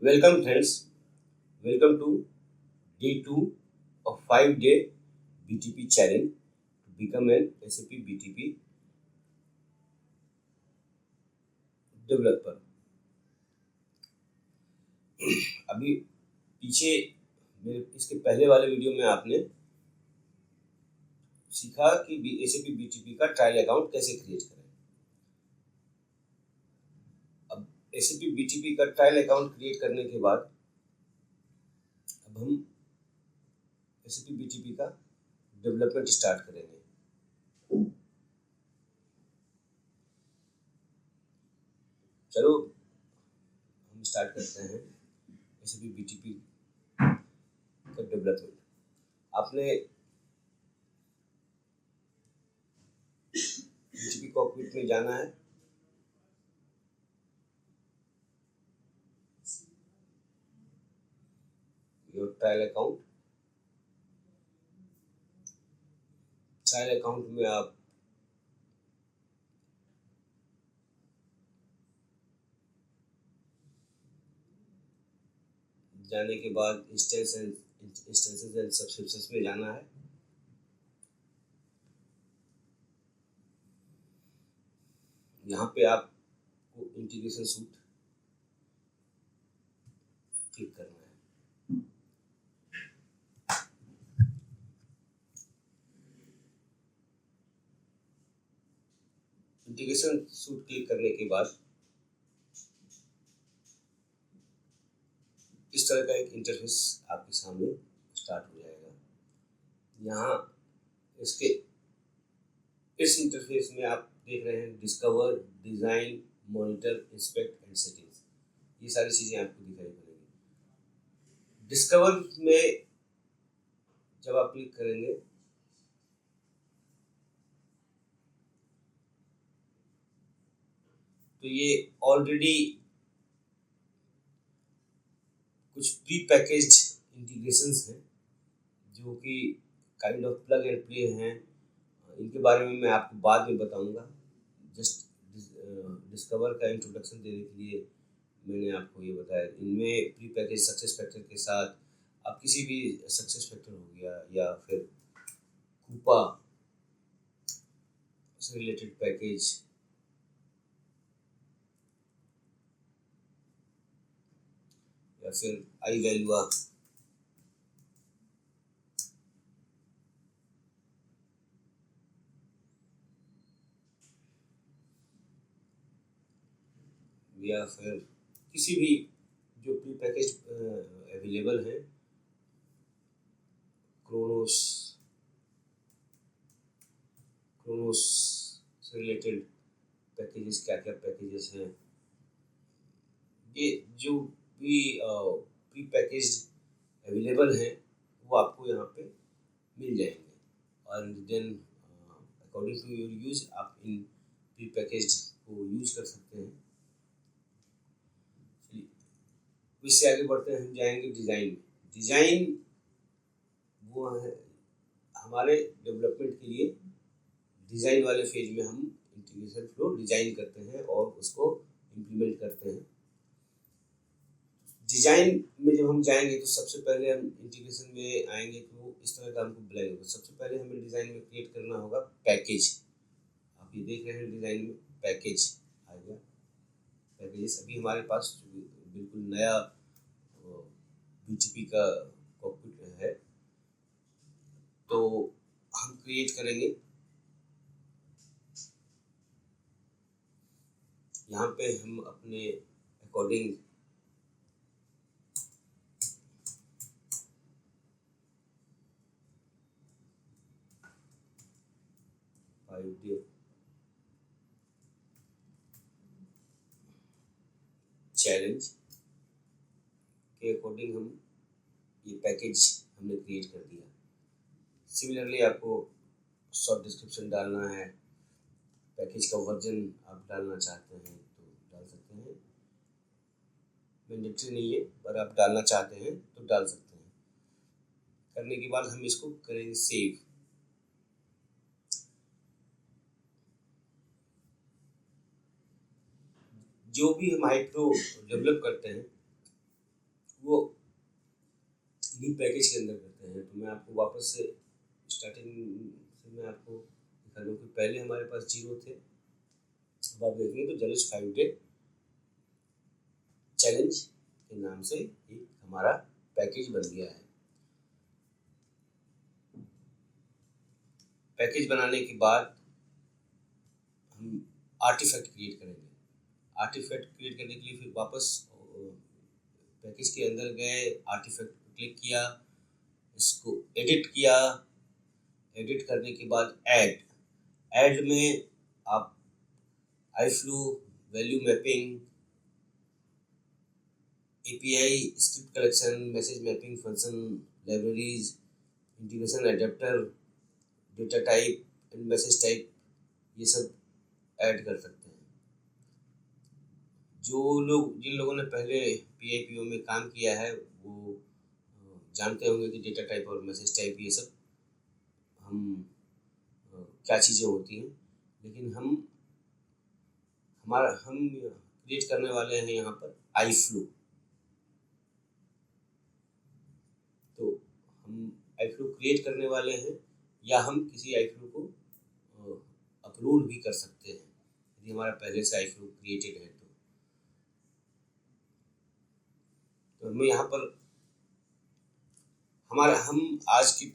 Welcome friends, welcome to day 2 of 5-day BTP challenge to become an SAP BTP developer. अभी पीछे मेरे इसके पहले वाले वीडियो में आपने सीखा कि SAP BTP का ट्रायल अकाउंट कैसे क्रिएट करें। अब SAP BTP का ट्रायल अकाउंट क्रिएट करने के बाद अब हम SAP BTP का डेवलपमेंट स्टार्ट करेंगे। चलो हम स्टार्ट करते हैं SAP BTP का डेवलपमेंट। आपने BTP कॉकपिट में जाना है। योर ट्रायल अकाउंट में आप जाने के बाद इंस्टेंसेस एंड सब्सक्रिप्शंस में जाना है। यहाँ पे आपको इंटीग्रेशन सूट क्लिक करना है। इंटीग्रेशन सूट क्लिक करने के बाद इस तरह का एक इंटरफेस आपके सामने स्टार्ट हो जाएगा। यहाँ इस इंटरफेस में आप देख रहे हैं discover, design, monitor, inspect and settings. ये सारी चीज़ें आपको दिखाई पड़ेंगी। डिस्कवर में जब आप क्लिक करेंगे तो ये ऑलरेडी कुछ प्री पैकेज्ड इंटीग्रेशंस हैं जो कि kind of plug and play हैं। इनके बारे में मैं आपको बाद में बताऊंगा। जस्ट डिस्कवर का इंट्रोडक्शन देने के लिए मैंने आपको ये बताया। इनमें प्री पैकेज सक्सेस फैक्टर के साथ आप किसी भी सक्सेस फैक्टर हो गया या फिर कूपा से रिलेटेड पैकेज या फिर आई वैल्यूआ या फिर किसी भी जो प्री पैकेज अवेलेबल है, क्रोनोस से रिलेटेड पैकेजेस, क्या क्या पैकेजेस हैं, ये जो भी प्री पैकेज अवेलेबल हैं वो आपको यहाँ पे मिल जाएंगे। और then according to your use आप इन प्री पैकेज को यूज कर सकते हैं। इससे आगे बढ़ते हैं, हम जाएंगे डिज़ाइन वो है हमारे डेवलपमेंट के लिए। डिज़ाइन वाले फेज में हम इंटीग्रेशन फ्लो डिज़ाइन करते हैं और उसको इम्प्लीमेंट करते हैं। डिज़ाइन में जब हम जाएंगे तो सबसे पहले हम इंटीग्रेशन में आएंगे तो इस तरह का हमको बुलाएंगे। सबसे पहले हमें डिज़ाइन में क्रिएट करना होगा पैकेज। आप ये देख रहे हैं डिज़ाइन में पैकेज आ गया। पैकेजेस अभी हमारे पास बिल्कुल नया BTP का कॉकपिट है तो हम क्रिएट करेंगे। यहाँ पे हम अपने अकॉर्डिंग चैलेंज के अकॉर्डिंग हम ये पैकेज हमने क्रिएट कर दिया। सिमिलरली आपको शॉर्ट डिस्क्रिप्शन डालना है, पैकेज का वर्जन आप डालना चाहते हैं तो डाल सकते हैं। मैंडेटरी नहीं है पर आप डालना चाहते हैं तो डाल सकते हैं। करने के बाद हम इसको करेंगे सेव। जो भी हम हाइप्रो डेवलप करते हैं वो इन्हीं पैकेज के अंदर करते हैं। तो मैं आपको वापस से स्टार्टिंग से मैं आपको दिखा दूँ कि पहले हमारे पास 0 थे। अब आप देखेंगे तो जलिस 5 डे चैलेंज के नाम से एक हमारा पैकेज बन गया है। पैकेज बनाने के बाद हम आर्टिफैक्ट क्रिएट करेंगे। आर्टिफैक्ट क्रिएट करने के लिए फिर वापस पैकेज के अंदर गए, आर्टिफैक्ट क्लिक किया, इसको एडिट किया। एडिट करने के बाद ऐड में आप iFlow, value mapping, API, script collection, message mapping function, libraries, integration adapter, data type and message type, ये सब ऐड कर सकते हैं। जिन लोगों ने पहले PIPO में काम किया है वो जानते होंगे कि डेटा टाइप और मैसेज टाइप ये सब क्या चीज़ें होती हैं। लेकिन हम क्रिएट करने वाले हैं यहाँ पर iFlow। तो हम iFlow क्रिएट करने वाले हैं या हम किसी iFlow को अपलोड भी कर सकते हैं यदि हमारा पहले से iFlow क्रिएटेड है तो हमें यहाँ पर हम आज की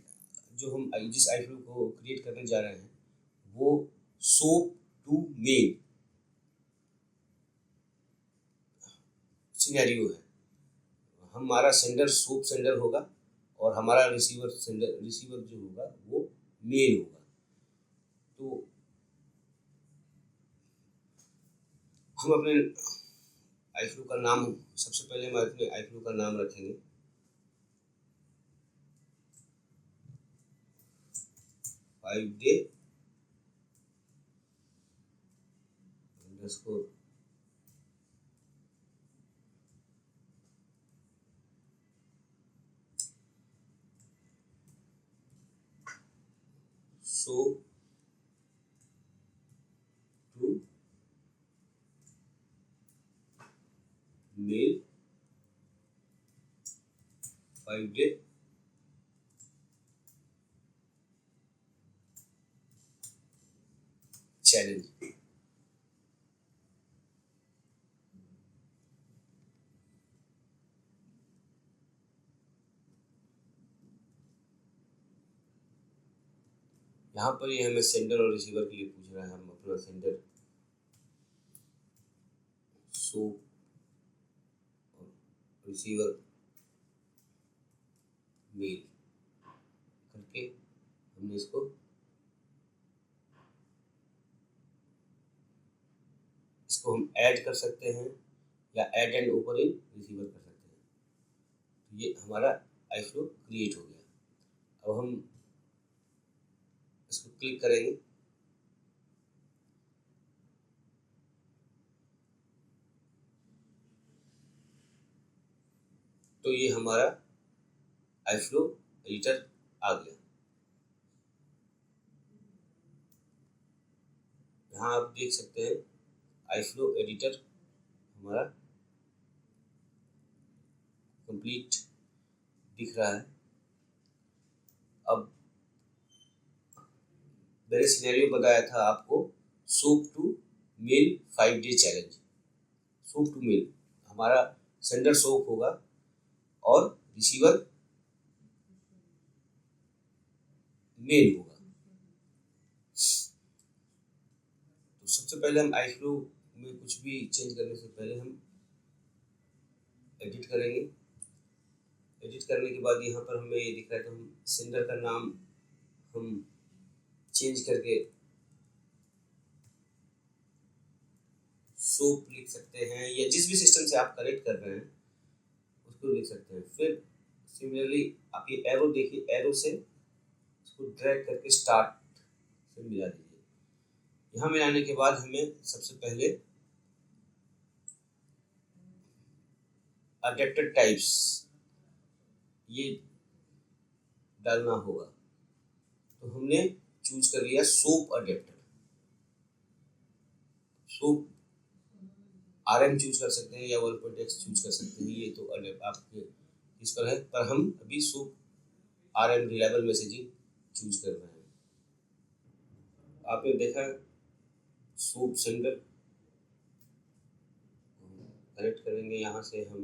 हम जिस iFlow को क्रिएट करने जा रहे हैं वो सोप टू मेल सिनेरियो है। हमारा सेंडर सोप सेंडर होगा और हमारा रिसीवर जो होगा वो मेल होगा। तो हम अपने iFlow का नाम सबसे पहले हम अपने iFlow का नाम रखेंगे 5 day underscore SOAP to mail 5 day challenge. यहाँ पर ये हमें सेंडर और रिसीवर के लिए पूछ रहा है। हम अपना सेंडर सोप और रिसीवर मेल करके हमने इसको हम ऐड कर सकते हैं या add and open in receiver कर सकते हैं। तो ये हमारा iFlow क्रिएट हो गया। अब हम इसको क्लिक करेंगे तो ये हमारा iFlow एडिटर आ गया। यहाँ आप देख सकते हैं iFlow एडिटर हमारा कंप्लीट दिख रहा है। अब मैंने सिनेरियो बताया था आपको SOAP to mail 5 day challenge. SOAP to mail हमारा सेंडर सोप होगा और रिसीवर मेल होगा। तो सबसे पहले हम iFlow में कुछ भी चेंज करने से पहले हम एडिट करेंगे। एडिट करने के बाद यहाँ पर हमें ये दिख रहा है तो हम सेंडर का नाम हम चेंज करके सोप लिख सकते हैं या जिस भी सिस्टम से आप कनेक्ट कर रहे हैं उसको लिख सकते हैं। फिर सिमिलरली आप ये एरो देखिए, एरो से इसको ड्रैग करके स्टार्ट से मिला दीजिए। यहाँ मिलाने के बाद हमें सबसे पहले अडेप्टर टाइप्स ये डालना होगा। तो हमने चूज कर लिया soap adapter. Soap RM choose कर सकते हैं या 1.x चूज कर सकते हैं। ये तो आपके इस पर है, पर हम अभी SOAP RM reliable messaging choose कर रहे हैं। आपने देखा SOAP सेंडर कनेक्ट करेंगे, यहाँ से हम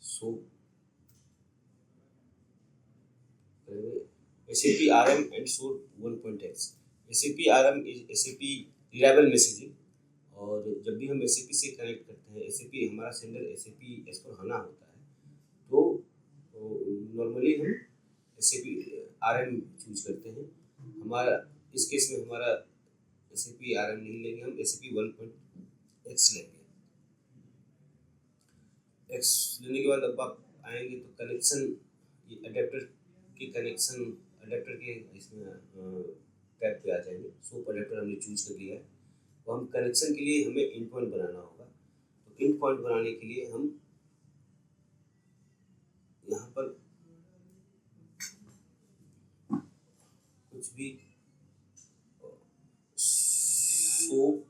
SOAP करेंगे SAP RM and SOAP 1.x। SAP RM is SAP reliable messaging, और जब भी हम SAP से कनेक्ट करते हैं, SAP हमारा सेंडर SAP S/4HANA होता है, तो नॉर्मली हम SAP RM चूज करते हैं। हमारा इस केस में हमारा SAP RM नहीं लेंगे, हम SAP 1.x लेंगे। X लेने के बाद अब आप आएंगे तो कनेक्शन, ये अडेप्टर के कनेक्शन, अडेप्टर के इसमें टैब पे आ जाएंगे। SOAP अडेप्टर हमने चूज कर लिया है, तो हम कनेक्शन के लिए हमें इन पॉइंट बनाना होगा। तो इन पॉइंट बनाने के लिए हम यहाँ पर कुछ भी SOAP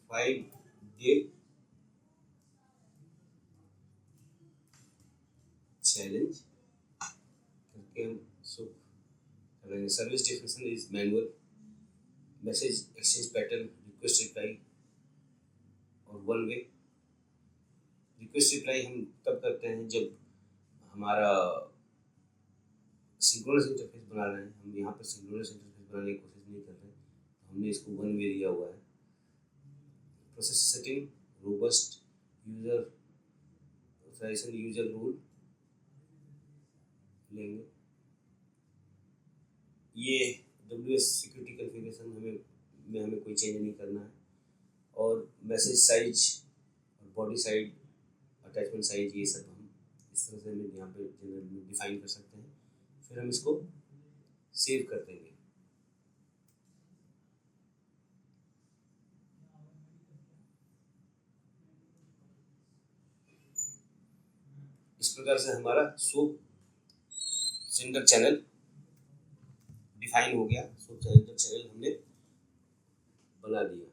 5-day चैलेंज करके हम SOAP करेंगे। Service definition is manual, message exchange pattern, request reply और वन वे। रिक्वेस्ट रिप्लाई हम तब करते हैं जब हमारा सिंक्रोनस इंटरफेस बना रहे हैं। हम यहाँ पर सिंक्रोनस इंटरफेस बनाने की कोशिश नहीं कर रहे, तो हमने इसको वन वे दिया हुआ है। Process setting, robust user authorization, user rule लेंगे। ये WS सिक्योरिटी कॉन्फ़िगरेशन हमें कोई चेंज नहीं करना है। और मैसेज साइज और बॉडी साइज, अटैचमेंट साइज, ये सब हम इस तरह से हम यहाँ पे जनरल डिफाइन कर सकते हैं। फिर हम इसको सेव कर देंगे। इस प्रकार से हमारा SOAP सेंडर चैनल डिफाइन हो गया। SOAP सेंडर चैनल हमने बना दिया।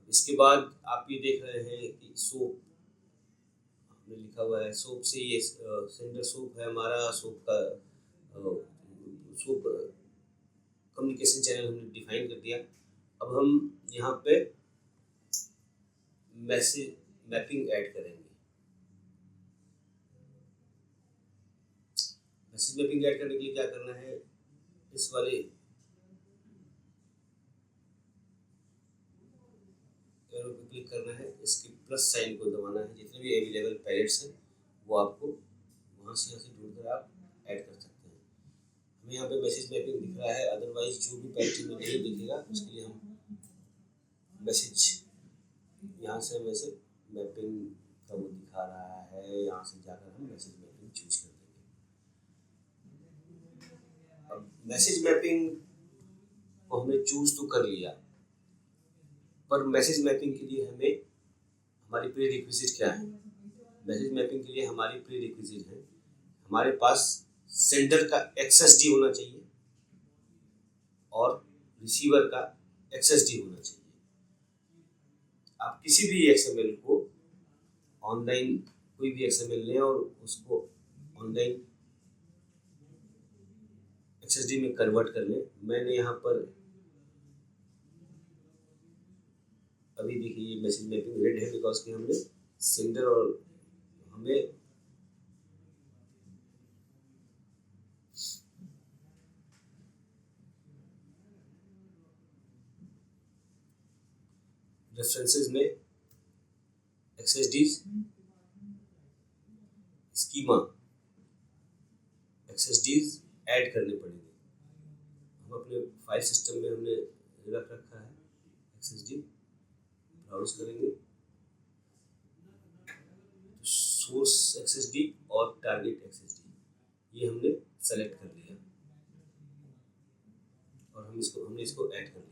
इसके बाद आप ये देख रहे हैं कि SOAP हमने लिखा हुआ है, SOAP से ये सेंडर SOAP है हमारा, SOAP का SOAP कम्युनिकेशन चैनल हमने डिफाइन कर दिया। अब हम यहाँ पे मैसेज मैपिंग ऐड करेंगे। मैसेज मैपिंग ऐड करने के लिए क्या करना है, इस वाले एरो पे क्लिक करना है, इसके प्लस साइन को दबाना है। जितने भी अवेलेबल पैलेट्स हैं वो आपको वहाँ से ढूंढकर आप ऐड कर सकते हैं। हमें यहाँ पे मैसेज मैपिंग दिख रहा है, अदरवाइज जो भी पैलेट में नहीं दिखेगा उसके लिए हम मैसेज, यहाँ से मैसेज मैपिंग का वो दिखा रहा है, यहाँ से जाकर हम मैसेज मैपिंग चूज कर देंगे। अब मैसेज मैपिंग को हमने चूज तो कर लिया, पर मैसेज मैपिंग के लिए हमें हमारी प्री रिक्विजिट क्या है। मैसेज मैपिंग के लिए हमारी प्री रिक्विजिट है, हमारे पास सेंडर का XSD होना चाहिए और रिसीवर का XSD होना चाहिए। आप किसी भी XML को ऑनलाइन, कोई भी XML लें और उसको ऑनलाइन XSD में कन्वर्ट कर लें। मैंने यहाँ पर अभी देखिए ये मैसेज मैपिंग रेड है, बिकॉज कि हमने सेंडर और हमें रेफरेंसेस में XSDs स्कीमा XSDs ऐड करने पड़ेंगे। हम अपने फाइल सिस्टम में हमने रख रखा है XSD, ब्राउज करेंगे तो सोर्स XSD और टारगेट XSD ये हमने सेलेक्ट कर लिया और हमने इसको ऐड कर लिया।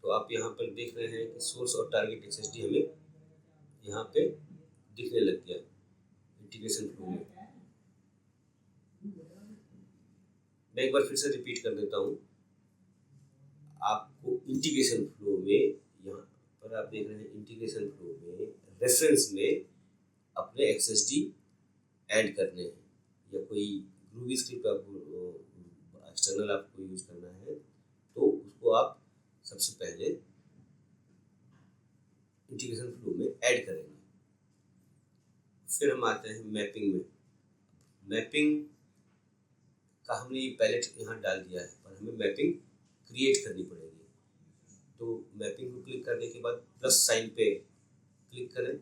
तो आप यहाँ पर देख रहे हैं कि सोर्स और टारगेट XSD हमें यहाँ पे दिखने लग गया इंटीग्रेशन फ्लो में। मैं एक बार फिर से रिपीट कर देता हूँ। आपको इंटीग्रेशन फ्लो में, यहाँ पर आप देख रहे हैं इंटीग्रेशन फ्लो में रेफरेंस में अपने XSD ऐड करने हैं, या कोई ग्रूवी स्क्रिप्ट आपको एक्सटर्नल आपको यूज करना है तो उसको आप सबसे पहले इंटीग्रेशन फ्लो में ऐड करेंगे। फिर हम आते हैं मैपिंग में। मैपिंग का हमने ये पैलेट यहाँ डाल दिया है, पर हमें मैपिंग क्रिएट करनी पड़ेगी। तो मैपिंग को क्लिक करने के बाद प्लस साइन पे क्लिक करें।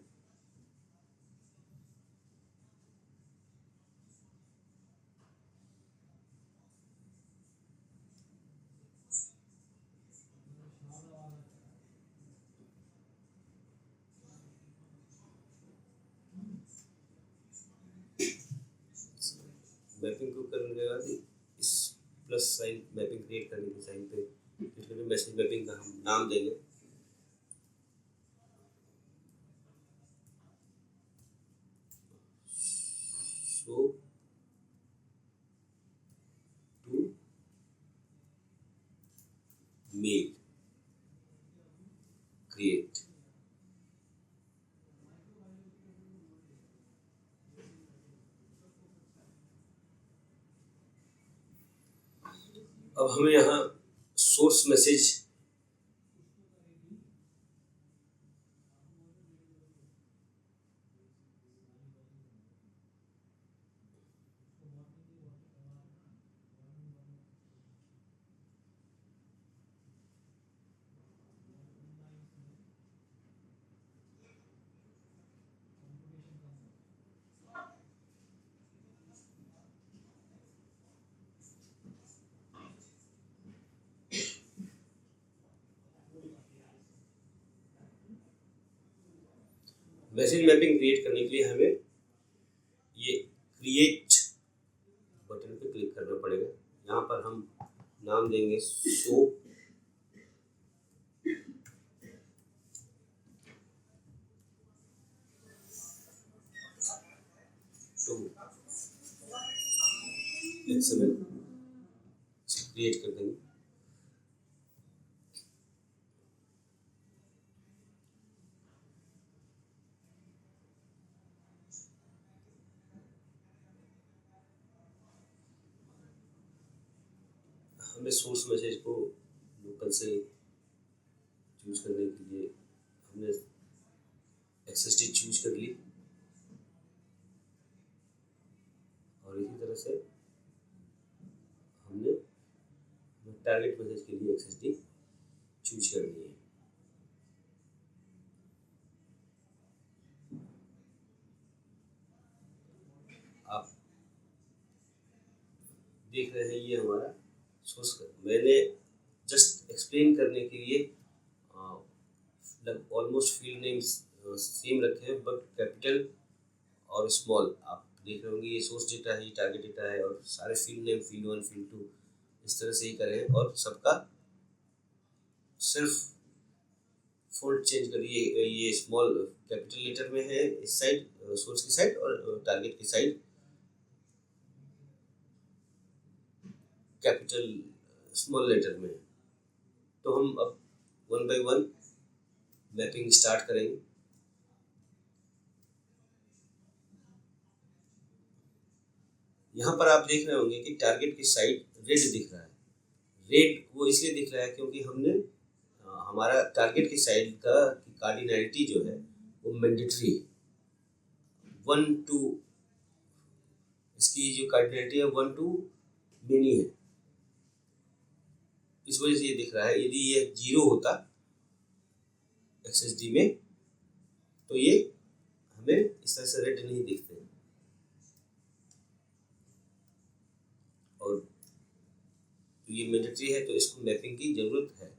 मैपिंग को करने के बाद इस प्लस साइन मैपिंग क्रिएट करने के साइन पे क्लिक करके मैसेज मैपिंग का हम नाम देंगे। SOAP to mail create. अब हमें यहाँ सोर्स मैसेज मैपिंग क्रिएट करने के लिए हमें ये क्रिएट बटन पे क्लिक करना पड़ेगा। यहाँ पर हम नाम देंगे शो टू XML, क्रिएट कर देंगे। हमें सोर्स मैसेज को लोकल से चूज करने के लिए हमने XSD चूज कर ली, और इसी तरह से हमने टारगेट मैसेज के लिए XSD चूज कर ली है। आप देख रहे हैं ये हमारा सोर्स। मैंने जस्ट एक्सप्लेन करने के लिए ऑलमोस्ट फील्ड नेम्स सेम रखे हैं, बट कैपिटल और स्मॉल आप देख रहे होंगे। ये सोर्स डेटा है, ये टारगेट डेटा है, और सारे फील्ड नेम फील्ड 1 फील्ड 2 इस तरह से ही करें, और सबका सिर्फ फोल्ड चेंज करिए। ये स्मॉल कैपिटल लेटर में है इस साइड, सोर्स की साइड, और टारगेट की साइड कैपिटल स्मॉल लेटर में। तो हम अब 1 by 1 मैपिंग स्टार्ट करेंगे। यहाँ पर आप देख रहे होंगे कि टारगेट की साइड रेड दिख रहा है। रेड वो इसलिए दिख रहा है क्योंकि हमने हमारा टारगेट की साइड का कार्डिनैलिटी जो है वो मैंडेटरी है, 1 to, इसकी जो कार्डिनैलिटी है 1 to मेनी है, इस वजह से ये दिख रहा है। यदि ये 0 होता XSD में तो ये हमें इस तरह से रेड नहीं दिखते, और ये मैंडेटरी है तो इसको मैपिंग की जरूरत है।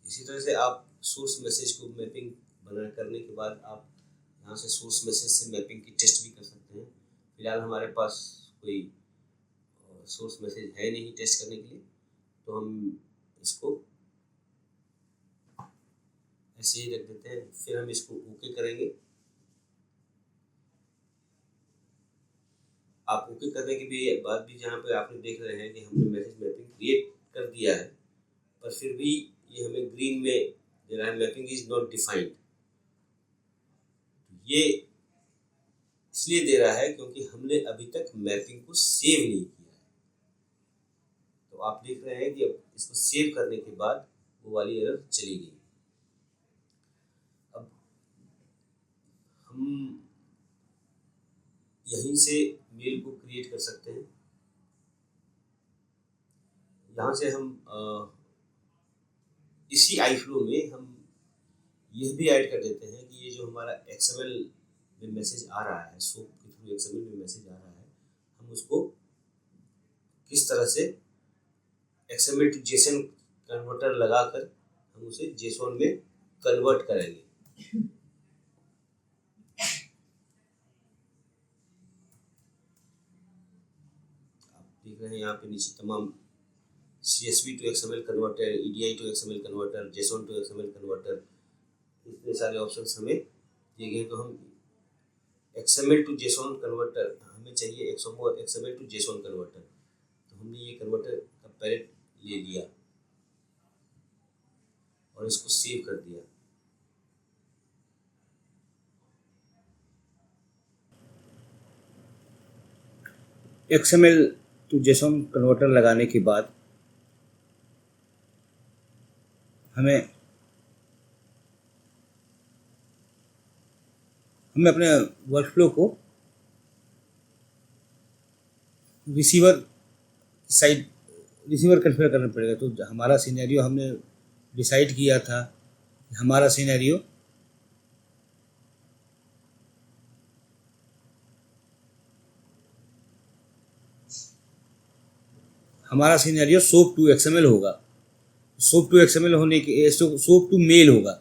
इसी तरह से आप सोर्स मैसेज को मैपिंग बना करने के बाद आप यहाँ से सोर्स मैसेज से मैपिंग की टेस्ट भी कर सकते हैं। फिलहाल हमारे पास कोई सोर्स मैसेज है नहीं टेस्ट करने के लिए, तो हम इसको ऐसे ही रख देते हैं। फिर हम इसको ओके करेंगे। आप ओके करने के भी बाद भी जहाँ पे आपने देख रहे हैं कि हमने मैसेज मैपिंग क्रिएट कर दिया है, पर फिर भी ये हमें ग्रीन में दे रहा है मैपिंग इज नॉट डिफाइंड। ये इसलिए दे रहा है क्योंकि हमने अभी तक मैपिंग को सेव नहीं किया है। तो आप देख रहे हैं कि अब इसको सेव करने के बाद वो वाली एरर चली गई। अब हम यहीं से मेल को क्रिएट कर सकते हैं। यहाँ से हम इसी आई फ्लो में हम यह भी ऐड कर देते हैं कि ये जो हमारा एक्सएमएल में मैसेज आ रहा है, सोप के थ्रू एक्सएमएल में मैसेज आ रहा है, हम उसको किस तरह से एक्सएमएल टू जेसन कन्वर्टर लगाकर हम उसे जेसॉन में कन्वर्ट करेंगे। आप देख रहे हैं यहाँ पे नीचे तमाम CSV to XML converter, EDI to XML converter, JSON to XML converter, इतने सारे ऑप्शंस हमें दिए गए। तो हम XML टू JSON कन्वर्टर हमें चाहिए, XML टू JSON कन्वर्टर। तो हमने ये कन्वर्टर का पैलेट ले लिया और इसको सेव कर दिया। XML टू JSON कन्वर्टर लगाने के बाद हमें अपने वर्कफ्लो को रिसीवर कन्फिगर करना पड़ेगा। तो हमारा सिनेरियो हमने डिसाइड किया था, हमारा सिनेरियो सोप टू XML होगा। सोप टू XML होने के सोप टू मेल होगा।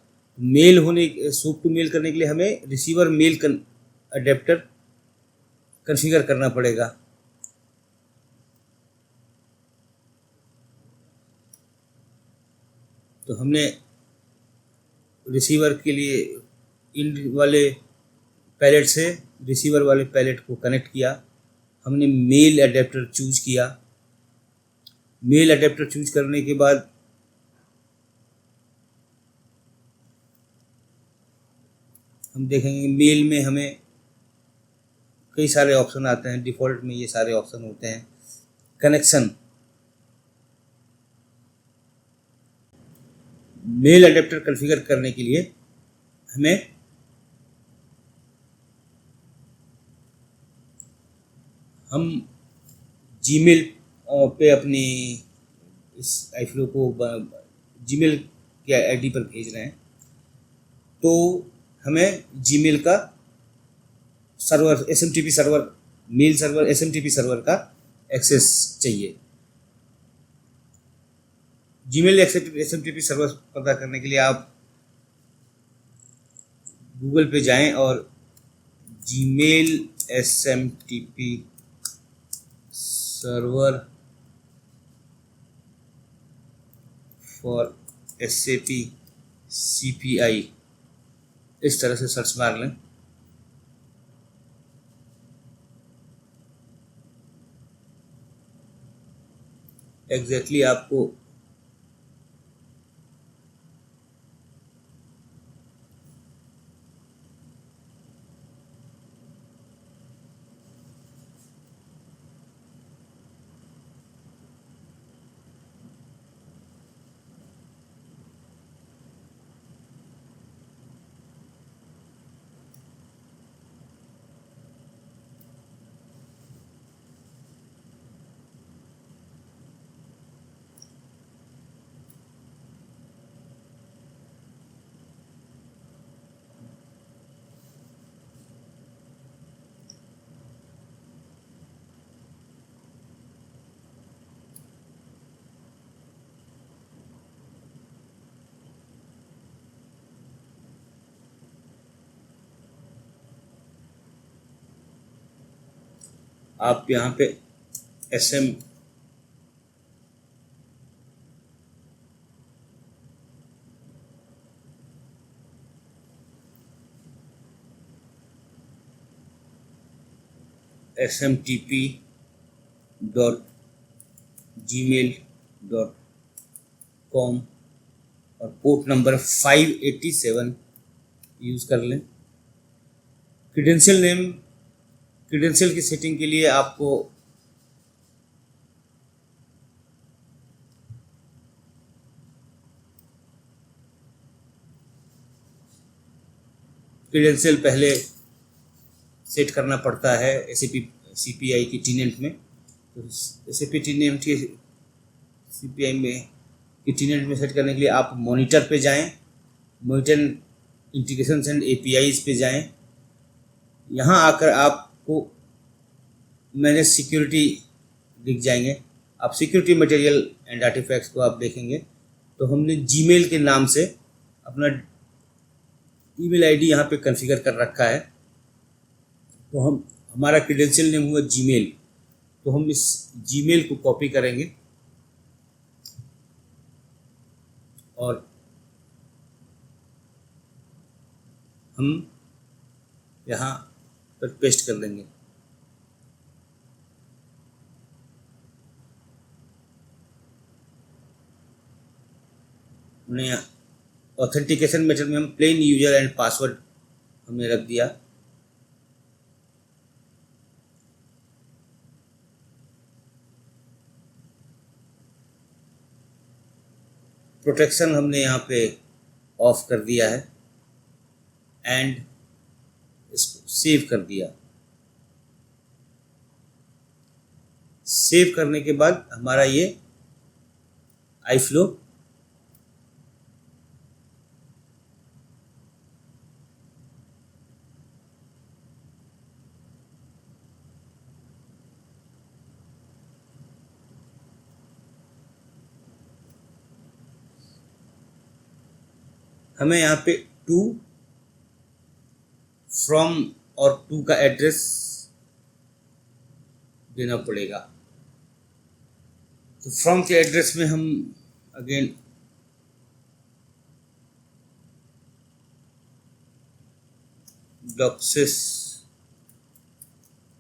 सोप टू मेल करने के लिए हमें रिसीवर मेल अडेप्टर कॉन्फ़िगर करना पड़ेगा। तो हमने रिसीवर के लिए इन वाले पैलेट से रिसीवर वाले पैलेट को कनेक्ट किया। हमने मेल अडेप्टर चूज किया। मेल अडेप्टर चूज करने के बाद हम देखेंगे मेल में हमें कई सारे ऑप्शन आते हैं। डिफ़ॉल्ट में ये सारे ऑप्शन होते हैं। कनेक्शन, मेल अडेप्टर कॉन्फ़िगर करने के लिए हमें हम जीमेल पे अपनी इस आईफ्लो को जीमेल के आईडी पर भेज रहे हैं, तो हमें जीमेल का server SMTP server, mail server SMTP server का एक्सेस चाहिए। जीमेल SMTP सर्वर पता करने के लिए आप गूगल पे जाएं और Gmail SMTP server for SAP CPI इस तरह से सर्च मार लें। एग्जैक्टली आपको आप यहाँ पे SM smtp.gmail.com और पोर्ट नंबर 587 यूज़ कर लें। क्रीडेंशियल की सेटिंग के लिए आपको क्रीडेंशियल पहले सेट करना पड़ता है SAP CPI की टीनेंट में। तो SAP टीनेंट की CPI में की टीनेंट में सेट करने के लिए आप मॉनिटर पे जाएं, मॉनिटर इंटीग्रेशंस एंड APIs पे जाएं। यहाँ आकर आपको मैनेज सिक्योरिटी दिख जाएंगे। आप सिक्योरिटी मटेरियल एंड आर्टिफैक्ट्स को आप देखेंगे तो हमने जीमेल के नाम से अपना ईमेल आईडी यहाँ पे कॉन्फ़िगर कर रखा है। तो हमारा क्रीडेंशियल नेम हुआ जीमेल, तो हम इस जीमेल को कॉपी करेंगे और हम यहाँ पर पेस्ट कर देंगे। हमने ऑथेंटिकेशन मेथड में हम प्लेन यूजर एंड पासवर्ड हमने रख दिया। प्रोटेक्शन हमने यहाँ पे ऑफ कर दिया है एंड इसको सेव कर दिया। सेव करने के बाद हमारा ये iFlow हमें यहाँ पे टू, फ्रॉम और टू का एड्रेस देना पड़ेगा। तो फ्रॉम के एड्रेस में हम अगेन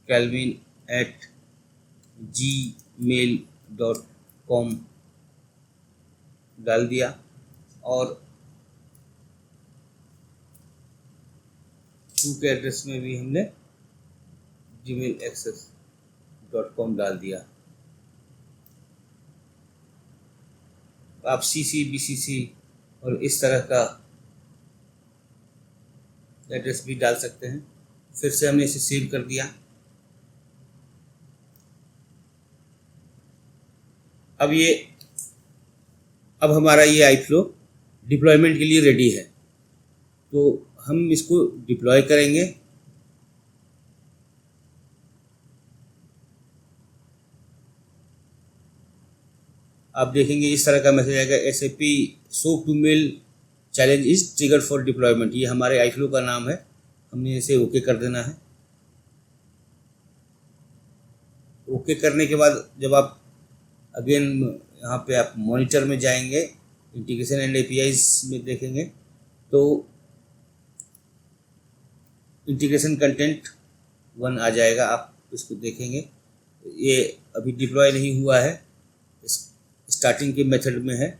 calvin@gmail.com डाल दिया और टू के एड्रेस में भी हमने gmailaccess.com डाल दिया। आप CC BCC और इस तरह का एड्रेस भी डाल सकते हैं। फिर से हमने इसे सेव कर दिया। अब हमारा ये iFlow डिप्लॉयमेंट के लिए रेडी है। तो हम इसको डिप्लॉय करेंगे। आप देखेंगे इस तरह का मैसेज आएगा, SAP SOAP to mail challenge is trigger for deployment. ये हमारे iFlow का नाम है, हमने इसे ओके कर देना है। ओके करने के बाद जब आप अगेन यहाँ पे आप मॉनिटर में जाएंगे, इंटीग्रेशन एंड APIs में देखेंगे तो इंटीग्रेशन कंटेंट 1 आ जाएगा। आप इसको देखेंगे, ये अभी डिप्लॉय नहीं हुआ है, स्टार्टिंग के मेथड में है।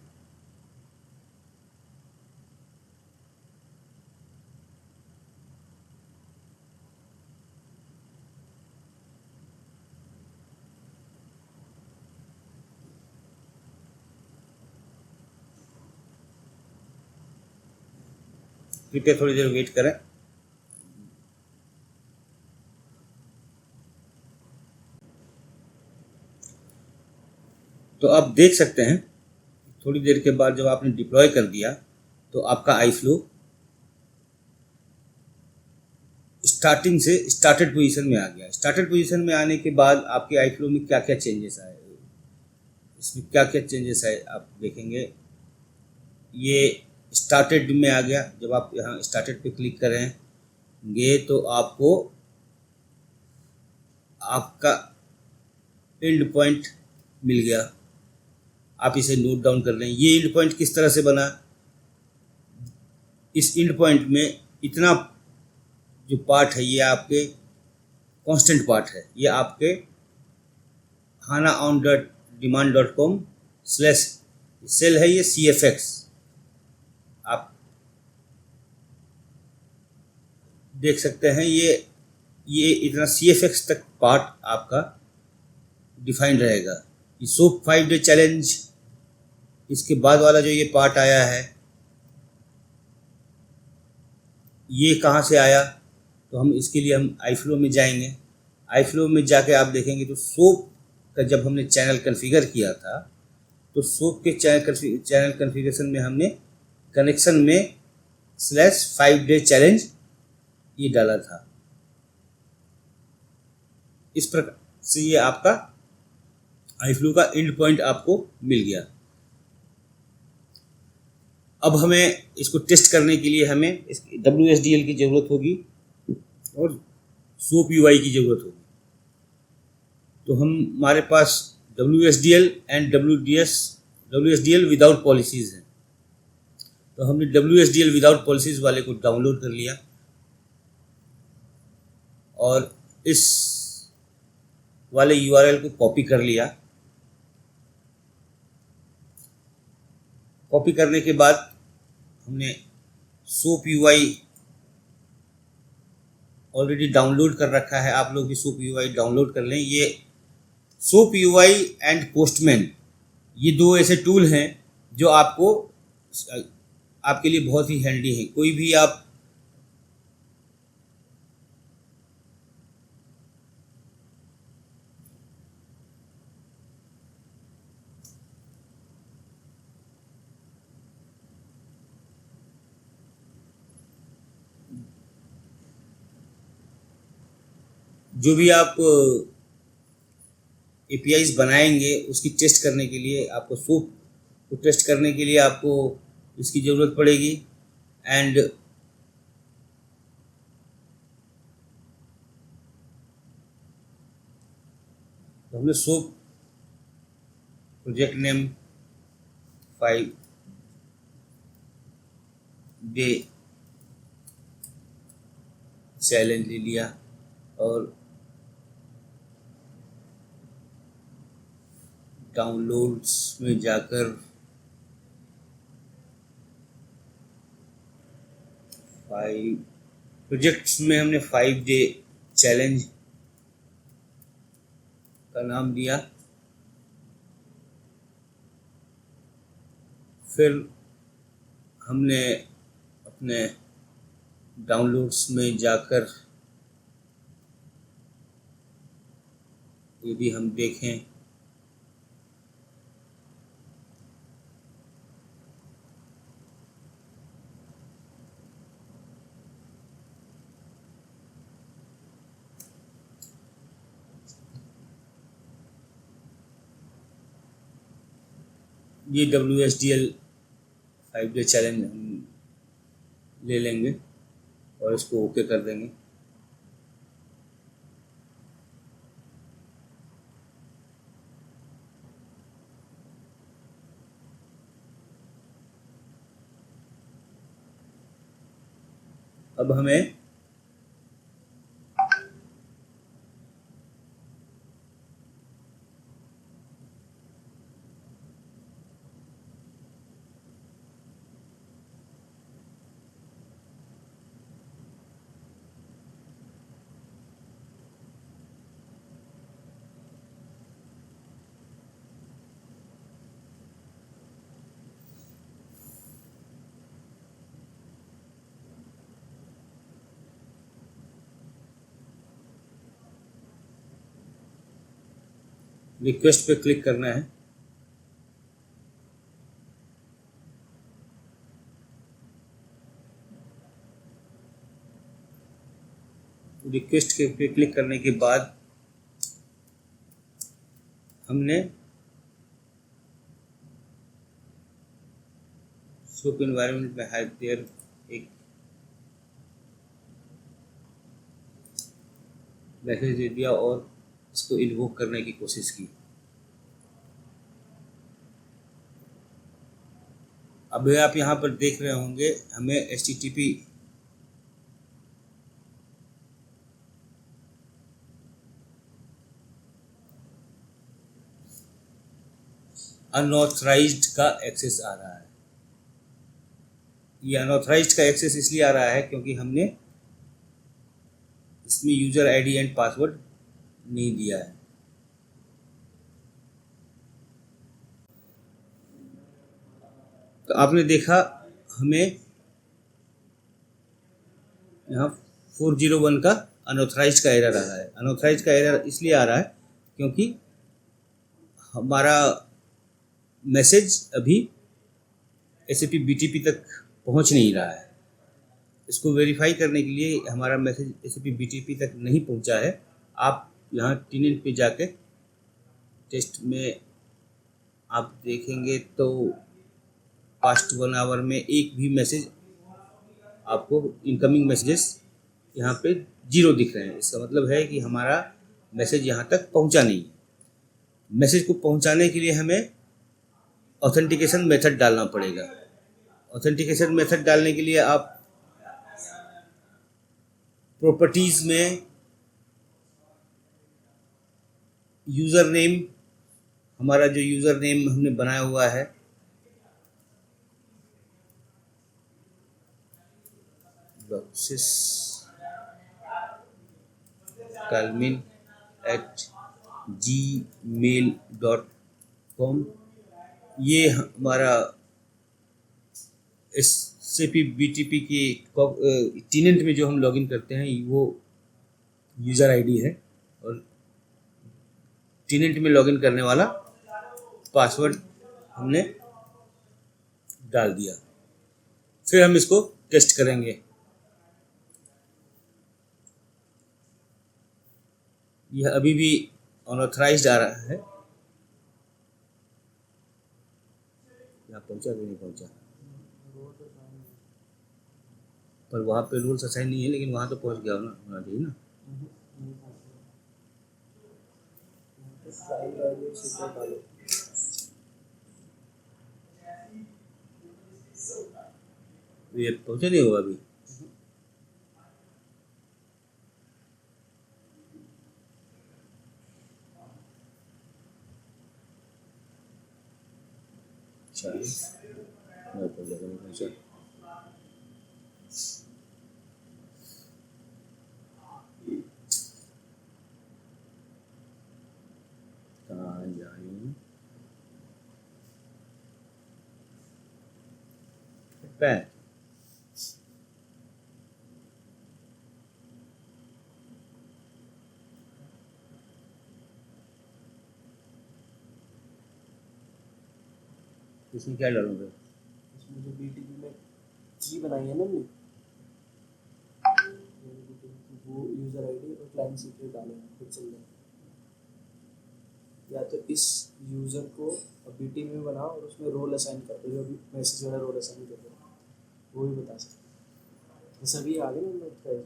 कृपया थोड़ी देर वेट करें। तो आप देख सकते हैं थोड़ी देर के बाद जब आपने डिप्लॉय कर दिया तो आपका iFlow स्टार्टिंग से स्टार्टेड पोजीशन में आ गया। स्टार्टेड पोजीशन में आने के बाद आपके iFlow में क्या क्या चेंजेस आए, इसमें क्या क्या चेंजेस आए आप देखेंगे। ये स्टार्टेड में आ गया। जब आप यहाँ स्टार्टेड पे क्लिक करेंगे तो आपको आपका एंड पॉइंट मिल गया। आप इसे नोट डाउन कर लें। ये एंड पॉइंट किस तरह से बना, इस एंड पॉइंट में इतना जो पार्ट है ये आपके कांस्टेंट पार्ट है। ये आपके hanaon.demand.com स्लैश सेल है, ये CFX। आप देख सकते हैं ये इतना CFX तक पार्ट आपका डिफाइंड रहेगा। ये सोप 5 डे चैलेंज, इसके बाद वाला जो ये पार्ट आया है, ये कहाँ से आया, तो हम इसके लिए हम iFlow में जाएंगे। iFlow में जाके आप देखेंगे तो सोप का जब हमने चैनल कॉन्फ़िगर किया था, तो सोप के चैनल कॉन्फ़िगरेशन में हमने कनेक्शन में स्लैश 5 डे चैलेंज ये डाला था। इस प्रकार से ये आपका iFlow का एंड पॉइंट आपको मिल गया। अब हमें इसको टेस्ट करने के लिए हमें WSDL की ज़रूरत होगी और सोप UI की ज़रूरत होगी। तो हमारे पास WSDL and WSDL without policies हैं। तो हमने WSDL विदाउट पॉलिसीज़ वाले को डाउनलोड कर लिया और इस वाले URL को कॉपी कर लिया। कॉपी करने के बाद हमने सोप UI ऑलरेडी डाउनलोड कर रखा है। आप लोग भी सोप UI डाउनलोड कर लें। ये सोप UI एंड पोस्टमैन, ये दो ऐसे टूल हैं जो आपके लिए बहुत ही हैंडी हैं। कोई भी आप जो भी आप APIs बनाएंगे उसकी टेस्ट करने के लिए, आपको सोप को टेस्ट करने के लिए आपको इसकी ज़रूरत पड़ेगी। एंड तो हमने soap project name 5 day challenge ले लिया और डाउनलोड्स में जाकर 5 प्रोजेक्ट्स में हमने 5 डे चैलेंज का नाम दिया। फिर हमने अपने डाउनलोड्स में जाकर यदि हम देखें ये WSDL 5 डे चैलेंज हम ले लेंगे और इसको ओके कर देंगे। अब हमें रिक्वेस्ट पे क्लिक करना है। रिक्वेस्ट पे क्लिक करने के बाद हमने सोप एनवायरनमेंट में हाइड देयर एक मैसेज दे दिया और इसको इन्वोक करने की कोशिश की। अब आप यहाँ पर देख रहे होंगे हमें HTTP अनऑथराइज्ड का एक्सेस आ रहा है। ये अनऑथराइज्ड का एक्सेस इसलिए आ रहा है क्योंकि हमने इसमें यूज़र आईडी एंड पासवर्ड नहीं दिया है। तो आपने देखा हमें यहाँ 401 का अनऑथराइज्ड का एरर आ रहा है। अनऑथराइज्ड का एरर इसलिए आ रहा है क्योंकि हमारा मैसेज अभी SAP BTP तक पहुंच नहीं रहा है। इसको वेरीफाई करने के लिए हमारा मैसेज SAP BTP तक नहीं पहुंचा है। आप यहाँ टीनेट पे जाके टेस्ट में आप देखेंगे तो पास्ट 1 आवर में एक भी मैसेज आपको इनकमिंग मैसेजेस यहाँ पे 0 दिख रहे हैं। इसका मतलब है कि हमारा मैसेज यहाँ तक पहुँचा नहीं है। मैसेज को पहुँचाने के लिए हमें ऑथेंटिकेशन मेथड डालना पड़ेगा। ऑथेंटिकेशन मेथड डालने के लिए आप प्रॉपर्टीज़ में यूज़र नेम, हमारा जो यूज़र नेम हमने बनाया हुआ है kalmin@gmail.com, ये हमारा SAP BTP की टीनेंट में जो हम लॉगिन करते हैं वो यूज़र आईडी है और टीनेंट में लॉगिन करने वाला पासवर्ड हमने डाल दिया। फिर हम इसको टेस्ट करेंगे। यह अभी भी अनऑथराइज्ड आ रहा है। यहाँ पहुँचा कि नहीं पहुँचा, पर वहाँ पे रूल्स असाइन नहीं है, लेकिन वहाँ तो पहुँच गया होना चाहिए ना। ये पहुँचा नहीं होगा अभी। अच्छा, नहीं पहुँचा। कहाँ जाए पैर, इसमें क्या डालूंगा? इसमें जो BTP में की बनाई है ना हमने, वो यूज़र आईडी और क्लाइंट सीक्रेट डालेंगे खुद से। या तो इस यूज़र को BTP में बनाओ और उसमें रोल असाइन कर दो, जो भी मैसेज वाला रोल असाइन कर दो, वो भी बता सकते हैं। सभी आ गए ना लोग,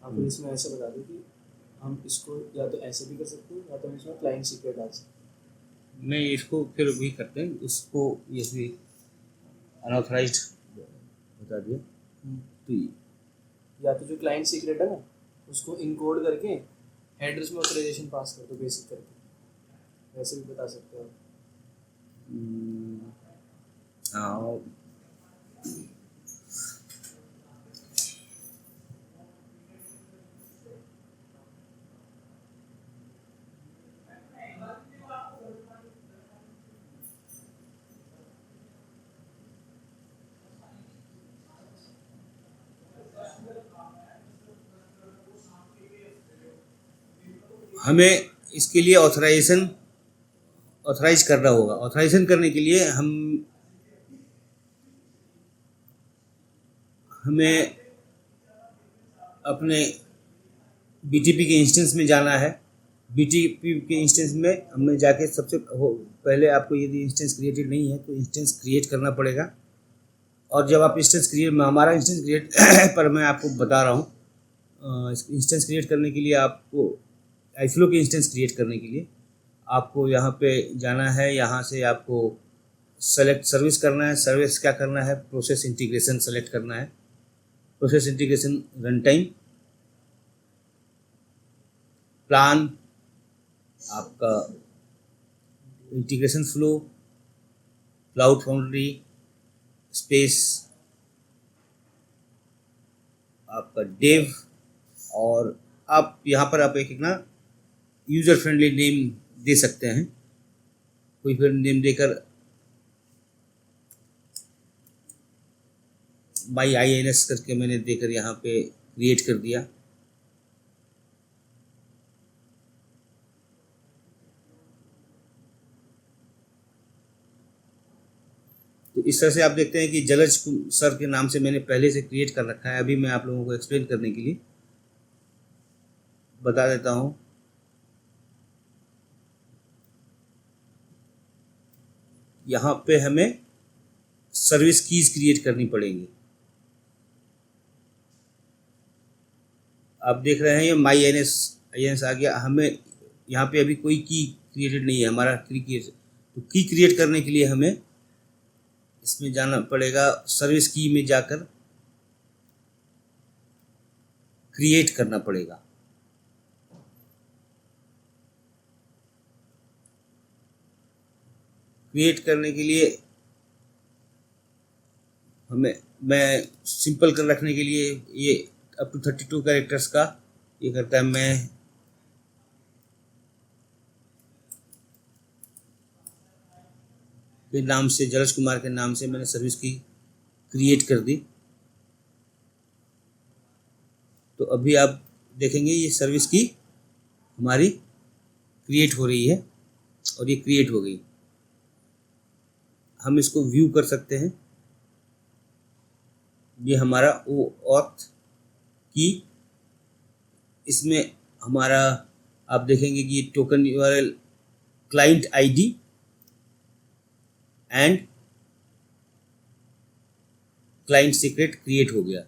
आप इसमें ऐसे बता दो कि हम इसको या तो ऐसे भी कर सकते हैं या तो हम इसमें क्लाइंट सीक्रेट डाल सकते हैं। नहीं, इसको फिर भी करते हैं, इसको ये भी अनऑथराइज्ड बता दिया। तो या तो जो क्लाइंट सीक्रेट है ना, उसको इनकोड करके हेडर्स में ऑथराइजेशन पास कर दो बेसिक करके, वैसे भी बता सकते हो आप। हाँ, हमें इसके लिए ऑथराइज करना होगा। ऑथराइजेशन करने के लिए हमें अपने BTP के इंस्टेंस में जाना है। BTP के इंस्टेंस में हमें जाके सबसे पहले आपको यदि इंस्टेंस क्रिएटेड नहीं है तो इंस्टेंस क्रिएट करना पड़ेगा। और जब आप हमारा इंस्टेंस क्रिएट पर मैं आपको बता रहा हूँ, इंस्टेंस क्रिएट करने के लिए आपको iFlow के इंस्टेंस क्रिएट करने के लिए आपको यहाँ पे जाना है। यहाँ से आपको सेलेक्ट सर्विस करना है। सर्विस क्या करना है, प्रोसेस इंटीग्रेशन सेलेक्ट करना है। Process integration run time, plan, आपका integration flow, cloud foundry space आपका डेव, और आप यहाँ पर आप एक ना यूज़र फ्रेंडली नेम दे सकते हैं, कोई फिर नेम देकर बाई INS करके मैंने देकर यहाँ पे क्रिएट कर दिया। तो इस तरह से आप देखते हैं कि जलज सर के नाम से मैंने पहले से क्रिएट कर रखा है। अभी मैं आप लोगों को एक्सप्लेन करने के लिए बता देता हूँ। यहाँ पे हमें सर्विस कीज क्रिएट करनी पड़ेगी। आप देख रहे हैं ये माई INS आ गया। हमें यहाँ पे अभी कोई की क्रिएटेड नहीं है, हमारा तो की क्रिएट करने के लिए हमें इसमें जाना पड़ेगा, सर्विस की में जाकर क्रिएट करना पड़ेगा। क्रिएट करने के लिए मैं सिंपल कर रखने के लिए ये अप टू 32 कैरेक्टर्स का ये करता है। मैं के नाम से, जलज कुमार के नाम से मैंने सर्विस की क्रिएट कर दी। तो अभी आप देखेंगे ये सर्विस की हमारी क्रिएट हो रही है और ये क्रिएट हो गई। हम इसको व्यू कर सकते हैं। ये हमारा OAuth की, इसमें हमारा आप देखेंगे कि ये token URL client ID and client secret create हो गया।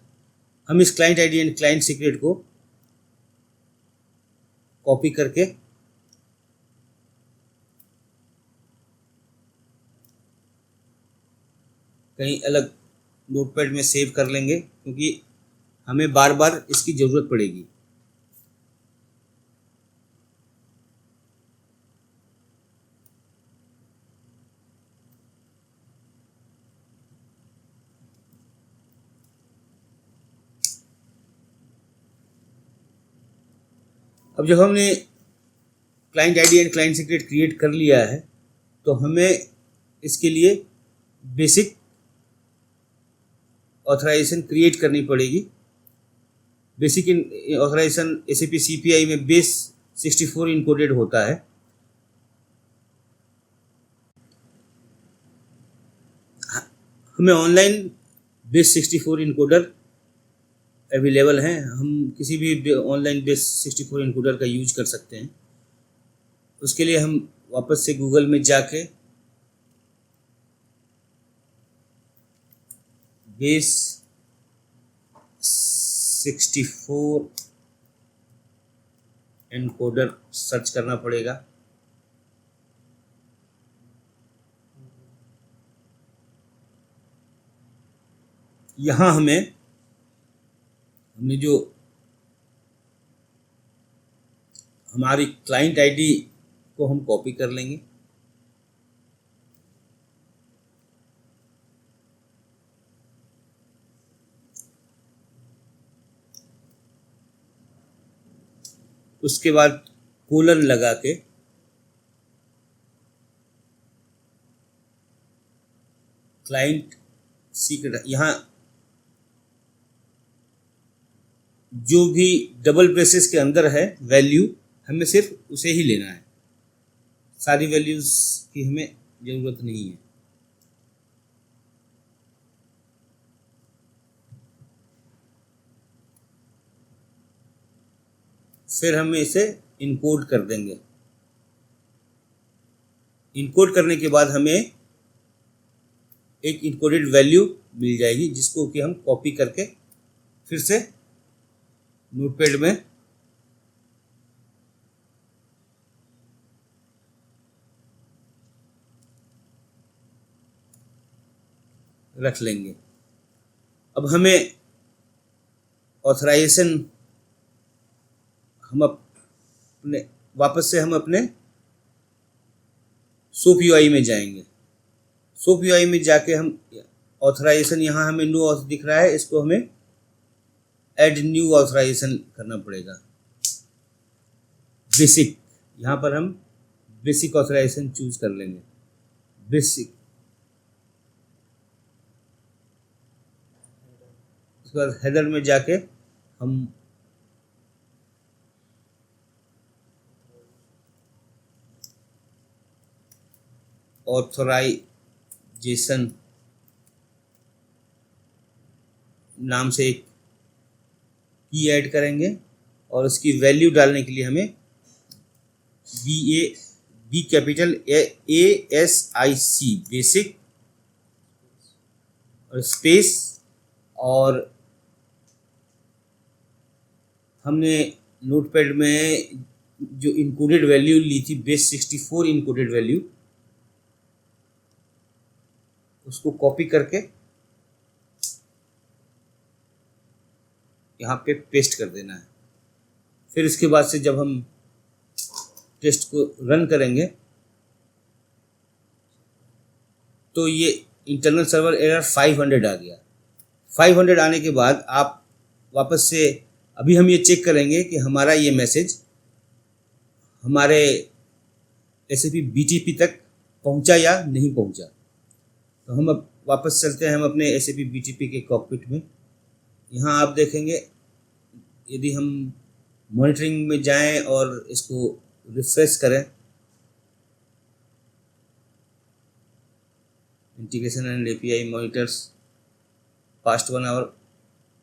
हम इस client ID and client secret को कॉपी करके कहीं अलग नोटपैड में सेव कर लेंगे, क्योंकि हमें बार बार इसकी ज़रूरत पड़ेगी। अब जब हमने client ID and client secret create कर लिया है, तो हमें इसके लिए बेसिक ऑथराइजेशन क्रिएट करनी पड़ेगी। बेसिक ऑथराइजेशन SAP CPI में बेस 64 इनकोडेड होता है। हमें ऑनलाइन बेस 64 इनकोडर अवेलेबल हैं। हम किसी भी ऑनलाइन बेस 64 इनकोडर का यूज कर सकते हैं। उसके लिए हम वापस से गूगल में जाके बेस 64 एनकोडर सर्च करना पड़ेगा। यहाँ हमने जो हमारी क्लाइंट आईडी को हम कॉपी कर लेंगे। उसके बाद कोलन लगा के क्लाइंट सीक्रेट, यहाँ जो भी डबल ब्रेसेस के अंदर है वैल्यू, हमें सिर्फ उसे ही लेना है। सारी वैल्यूज की हमें ज़रूरत नहीं है। फिर हम इसे इनकोड कर देंगे। इनकोड करने के बाद हमें एक इनकोडेड वैल्यू मिल जाएगी, जिसको कि हम कॉपी करके फिर से नोटपैड में रख लेंगे। अब हमें ऑथराइजेशन हम अपने वापस से हम अपने SOAP UI में जाएंगे। सोप यूआई में जाके हम ऑथराइजेशन, यहाँ हमें नो ऑथ दिख रहा है, इसको हमें ऐड न्यू ऑथराइजेशन करना पड़ेगा। बेसिक, यहाँ पर हम बेसिक ऑथराइजेशन चूज कर लेंगे। बेसिक, उसके बाद हेडर में जाके हम ऑथराइजेशन नाम से एक की ऐड करेंगे और उसकी वैल्यू डालने के लिए हमें बी कैपिटल ASIC बेसिक और स्पेस, और हमने नोटपैड में जो इनकोडेड वैल्यू ली थी बेस 64 इनकोडेड वैल्यू, उसको कॉपी करके यहाँ पे पेस्ट कर देना है। फिर इसके बाद से जब हम टेस्ट को रन करेंगे तो ये इंटरनल सर्वर एरर 500 आ गया। 500 आने के बाद आप वापस से, अभी हम ये चेक करेंगे कि हमारा ये मैसेज हमारे SAP BTP तक पहुंचा या नहीं पहुंचा। तो हम अब वापस चलते हैं हम अपने SAP BTP के कॉकपिट में। यहाँ आप देखेंगे, यदि हम मॉनिटरिंग में जाएं और इसको रिफ्रेश करें, integration and API monitors past 1 hour,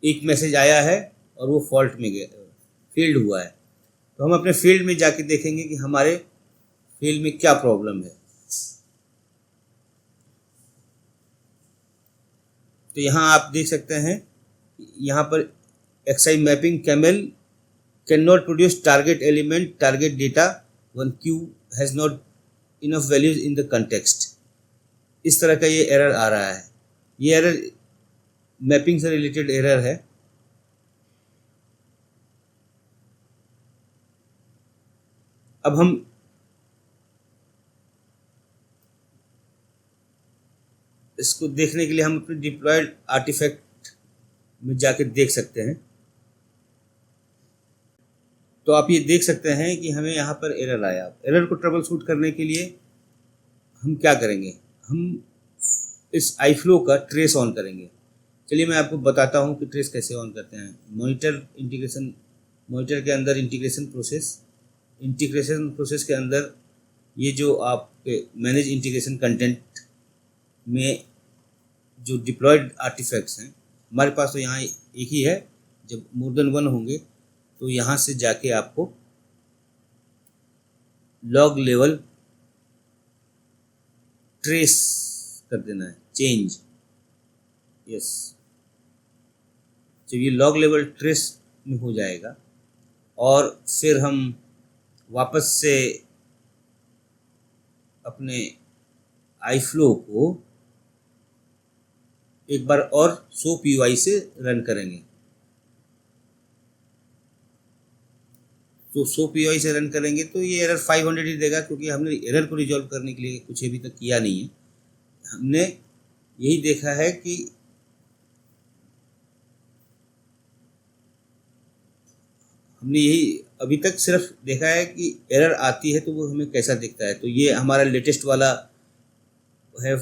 एक मैसेज आया है और वो फॉल्ट में गया, फेल्ड हुआ है। तो हम अपने फील्ड में जाके देखेंगे कि हमारे फील्ड में क्या प्रॉब्लम है। तो यहाँ आप देख सकते हैं, यहाँ पर XI mapping camel can not produce target element target data one Q has not enough values in the context. इस तरह का ये एरर आ रहा है। ये एरर मैपिंग से रिलेटेड एरर है। अब हम इसको देखने के लिए हम अपने डिप्लॉयड आर्टिफैक्ट में जाके देख सकते हैं। तो आप ये देख सकते हैं कि हमें यहाँ पर एरर आया। एरर को ट्रबल शूट करने के लिए हम क्या करेंगे, हम इस iFlow का ट्रेस ऑन करेंगे। चलिए मैं आपको बताता हूँ कि ट्रेस कैसे ऑन करते हैं। मॉनिटर के अंदर इंटीग्रेशन प्रोसेस के अंदर ये जो आपके मैनेज इंटीग्रेशन कंटेंट में जो डिप्लॉयड आर्टिफैक्ट्स हैं, हमारे पास तो यहाँ एक ही है। जब मोर देन 1 होंगे तो यहाँ से जाके आपको लॉग लेवल ट्रेस कर देना है, चेंज, यस। जब ये लॉग लेवल ट्रेस में हो जाएगा और फिर हम वापस से अपने iFlow को एक बार और सोप यूआई से रन करेंगे। तो सोप यूआई से रन करेंगे तो ये एरर 500 ही देगा, क्योंकि हमने एरर को रिजॉल्व करने के लिए कुछ अभी तक किया नहीं है। हमने यही देखा है कि हमने यही अभी तक सिर्फ देखा है कि एरर आती है तो वो हमें कैसा दिखता है। तो ये हमारा लेटेस्ट वाला है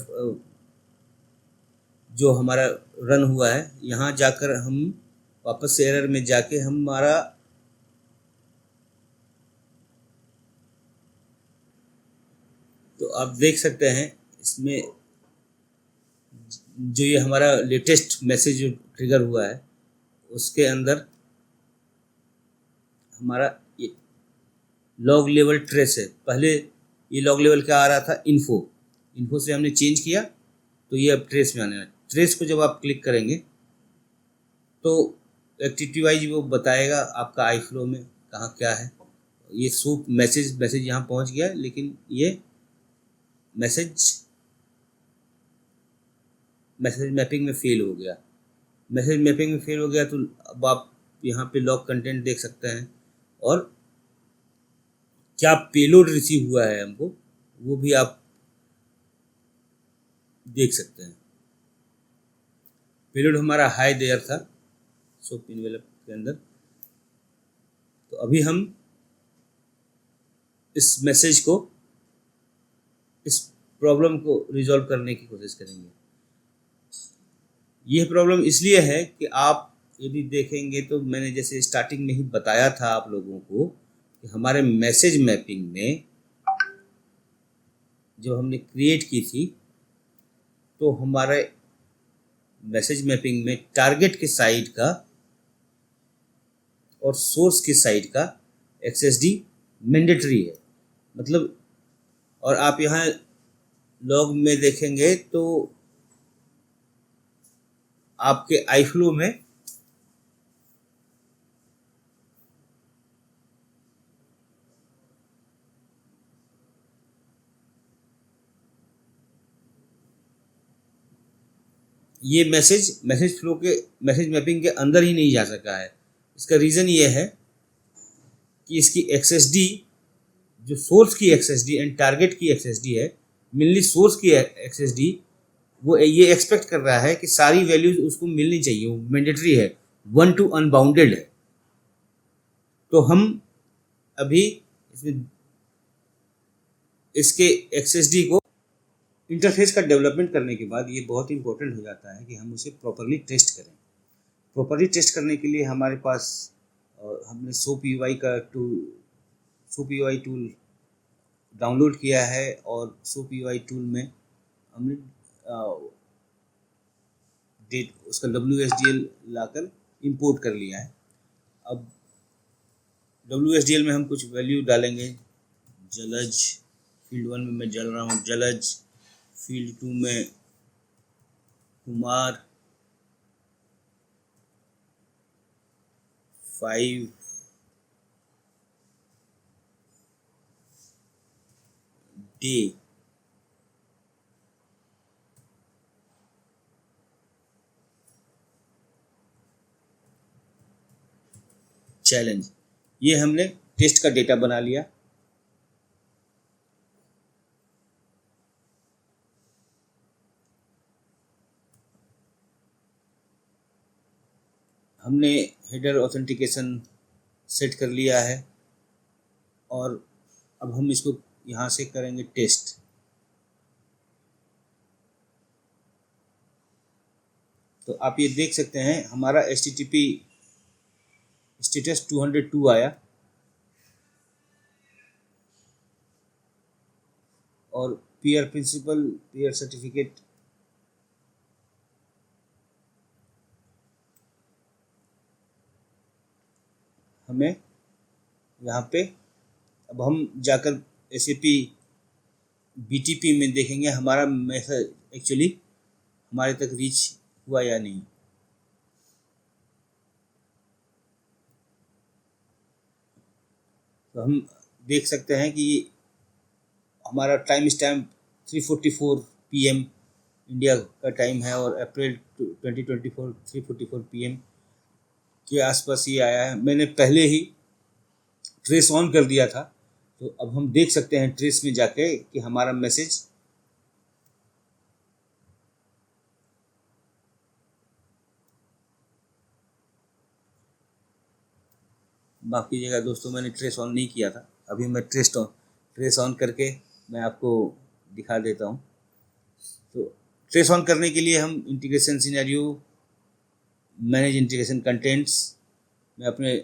जो हमारा रन हुआ है। यहाँ जाकर हम वापस से एरर में जाके हमारा तो आप देख सकते हैं इसमें जो ये हमारा लेटेस्ट मैसेज जो ट्रिगर हुआ है उसके अंदर हमारा ये लॉग लेवल ट्रेस है। पहले ये लॉग लेवल क्या आ रहा था, इन्फो से हमने चेंज किया तो ये अब ट्रेस में आने लगा। ट्रेस को जब आप क्लिक करेंगे तो एक्टिविटी वाइज वो बताएगा आपका iFlow में कहाँ क्या है। ये सूप मैसेज यहाँ पहुँच गया, लेकिन ये मैसेज मैपिंग में फेल हो गया। मैसेज मैपिंग में फेल हो गया तो अब आप यहाँ पे लॉग कंटेंट देख सकते हैं और क्या पेलोड रिसीव हुआ है हमको वो भी आप देख सकते हैं। पेलोड हमारा हाई देयर था सोप इन्वेलप के अंदर। तो अभी हम इस मैसेज को, इस प्रॉब्लम को रिजॉल्व करने की कोशिश करेंगे। यह प्रॉब्लम इसलिए है कि आप यदि देखेंगे तो मैंने जैसे स्टार्टिंग में ही बताया था आप लोगों को कि हमारे मैसेज मैपिंग में जो हमने क्रिएट की थी, तो हमारे मैसेज मैपिंग में टारगेट के साइड का और सोर्स की साइड का XSD मैंडेटरी है। मतलब, और आप यहाँ लॉग में देखेंगे तो आपके iFlow में ये मैसेज फ्लो के मैसेज मैपिंग के अंदर ही नहीं जा सका है। इसका रीज़न ये है कि इसकी XSD, जो सोर्स की XSD एंड टारगेट की XSD है, मेनली सोर्स की XSD, वो ये एक्सपेक्ट कर रहा है कि सारी वैल्यूज उसको मिलनी चाहिए, वो मैंडेटरी है, 1 to अनबाउंडेड है। तो हम अभी इसमें इसके XSD को इंटरफेस का डेवलपमेंट करने के बाद ये बहुत इंपॉर्टेंट हो जाता है कि हम उसे प्रॉपरली टेस्ट करें। प्रॉपरली टेस्ट करने के लिए हमारे पास हमने सोप UI टूल डाउनलोड किया है और सोप UI टूल में हमने उसका WSDL लाकर इंपोर्ट कर लिया है। अब WSDL में हम कुछ वैल्यू डालेंगे। जलज, फील्ड 1 में मैं जल रहा हूँ जलज, फील्ड 2 में कुमार, 5 डे, चैलेंज। ये हमने टेस्ट का डेटा बना लिया। हमने हेडर ऑथेंटिकेशन सेट कर लिया है और अब हम इसको यहाँ से करेंगे टेस्ट। तो आप ये देख सकते हैं हमारा HTTP स्टेटस 202 आया और पीयर प्रिंसिपल, पीयर सर्टिफिकेट हमें यहाँ पे, अब हम जाकर SAP BTP में देखेंगे हमारा मैसेज एक्चुअली हमारे तक रीच हुआ या नहीं। तो हम देख सकते हैं कि हमारा टाइम स्टैम्प 3:44 PM इंडिया का टाइम है और अप्रैल 2024 3:44 PM के आसपास ये आया है। मैंने पहले ही ट्रेस ऑन कर दिया था, तो अब हम देख सकते हैं ट्रेस में जाके कि हमारा मैसेज माफ़ कीजिएगा दोस्तों, मैंने ट्रेस ऑन नहीं किया था। अभी मैं ट्रेस ऑन करके मैं आपको दिखा देता हूँ। तो ट्रेस ऑन करने के लिए हम integration scenario, manage integration contents में अपने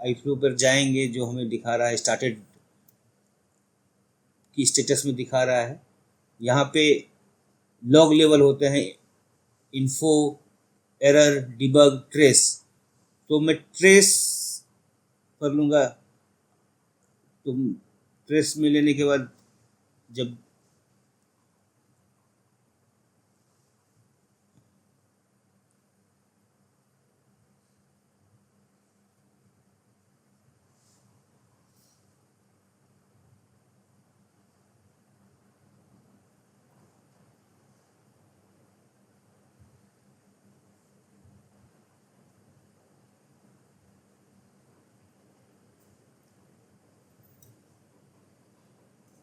iFlow पर जाएंगे, जो हमें दिखा रहा है स्टार्टेड की स्टेटस में दिखा रहा है। यहाँ पे लॉग लेवल होते हैं, इन्फो, एरर, डिबग, ट्रेस। तो मैं ट्रेस कर लूँगा। तो ट्रेस में लेने के बाद जब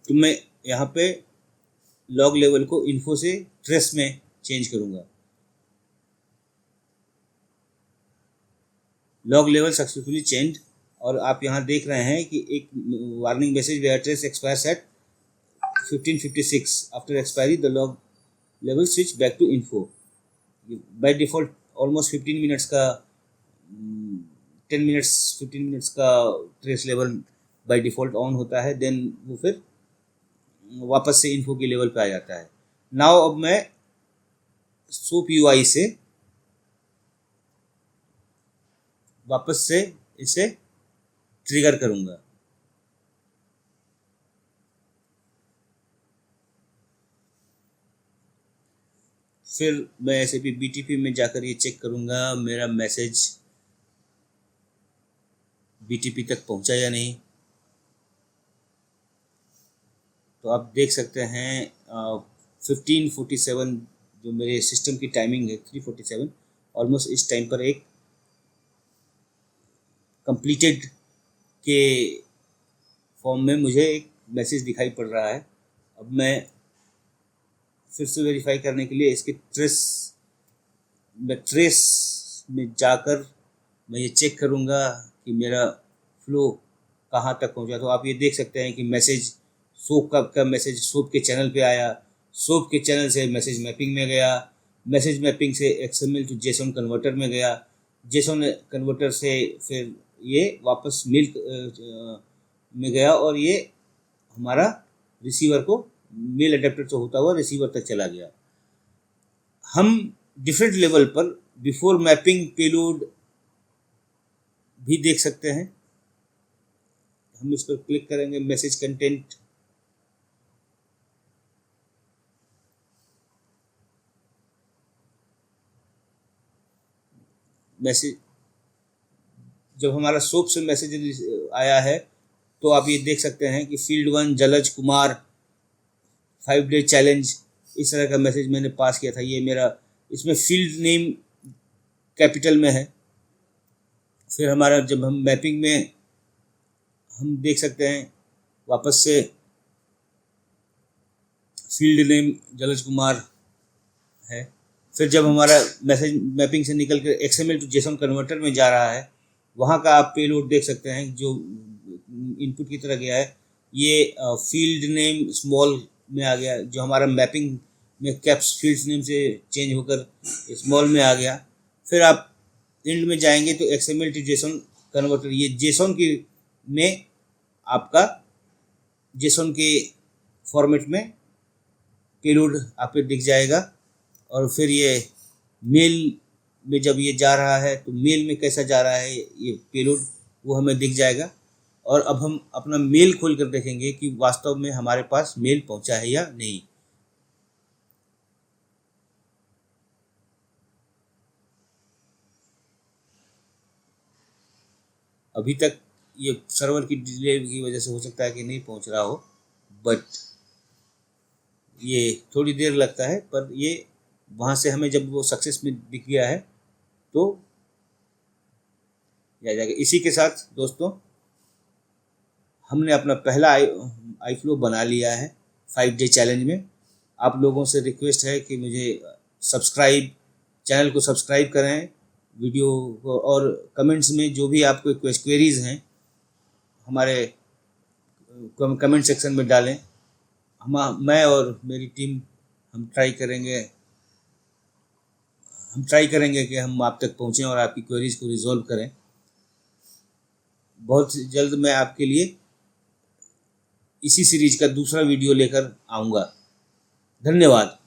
तो मैं यहाँ पे लॉग लेवल को इन्फो से ट्रेस में चेंज करूँगा। लॉग लेवल सक्सेसफुली चेंज, और आप यहाँ देख रहे हैं कि एक warning message where trace expires at 1556 after expiry the log level switch back to info. By default almost 15 minutes का 15 मिनट्स का trace level by default on होता है, देन वो फिर वापस से इन्फो के लेवल पे आ जाता है। नाउ अब मैं सोप यूआई से वापस से इसे ट्रिगर करूँगा। फिर मैं SAP BTP में जाकर ये चेक करूँगा मेरा मैसेज BTP तक पहुँचा या नहीं। तो आप देख सकते हैं 1547 जो मेरे सिस्टम की टाइमिंग है 347, ऑलमोस्ट इस टाइम पर एक कंप्लीटेड के फॉर्म में मुझे एक मैसेज दिखाई पड़ रहा है। अब मैं फिर से वेरीफाई करने के लिए इसके ट्रेस में जाकर मैं ये चेक करूँगा कि मेरा फ्लो कहाँ तक पहुँचा। तो आप ये देख सकते हैं कि मैसेज सोप का मैसेज सोप के चैनल पे आया, सोप के चैनल से मैसेज मैपिंग में गया, मैसेज मैपिंग से XML टू जेसन कन्वर्टर में गया, जेसन कन्वर्टर से फिर ये वापस मेल में गया, और ये हमारा रिसीवर को मेल अडेप्टर से होता हुआ रिसीवर तक चला गया। हम डिफरेंट लेवल पर बिफोर मैपिंग पेलोड भी देख सकते हैं। हम इस पर क्लिक करेंगे, मैसेज कंटेंट, मैसेज जब हमारा सोप से मैसेज आया है तो आप ये देख सकते हैं कि फील्ड 1 जलज कुमार 5 डे चैलेंज, इस तरह का मैसेज मैंने पास किया था। ये मेरा इसमें फील्ड नेम कैपिटल में है। फिर हमारा जब हम मैपिंग में हम देख सकते हैं वापस से फील्ड नेम जलज कुमार है। फिर जब हमारा मैसेज मैपिंग से निकल कर XML टू जेसन कन्वर्टर में जा रहा है, वहाँ का आप पेलोड देख सकते हैं जो इनपुट की तरह गया है। ये फील्ड नेम स्मॉल में आ गया, जो हमारा मैपिंग में कैप्स फील्ड नेम से चेंज होकर स्मॉल में आ गया। फिर आप एंड में जाएंगे तो XML टू जेसन कन्वर्टर, ये जेसन की में आपका जेसन के फॉर्मेट में पेलोड आपको दिख जाएगा। और फिर ये मेल में जब ये जा रहा है तो मेल में कैसा जा रहा है ये पेलोड, वो हमें दिख जाएगा। और अब हम अपना मेल खोल कर देखेंगे कि वास्तव में हमारे पास मेल पहुंचा है या नहीं। अभी तक ये सर्वर की डिले की वजह से हो सकता है कि नहीं पहुंच रहा हो, बट ये थोड़ी देर लगता है, पर ये वहाँ से हमें जब वो सक्सेस में दिख गया है तो आ जाएगा। इसी के साथ दोस्तों हमने अपना पहला iFlow बना लिया है 5 डे चैलेंज में। आप लोगों से रिक्वेस्ट है कि मुझे चैनल को सब्सक्राइब करें, वीडियो को, और कमेंट्स में जो भी आपको क्वेरीज हैं हमारे कमेंट सेक्शन में डालें। मैं और मेरी टीम हम ट्राई करेंगे कि हम आप तक पहुँचें और आपकी क्वेरीज को रिजॉल्व करें। बहुत जल्द मैं आपके लिए इसी सीरीज का दूसरा वीडियो लेकर आऊँगा। धन्यवाद।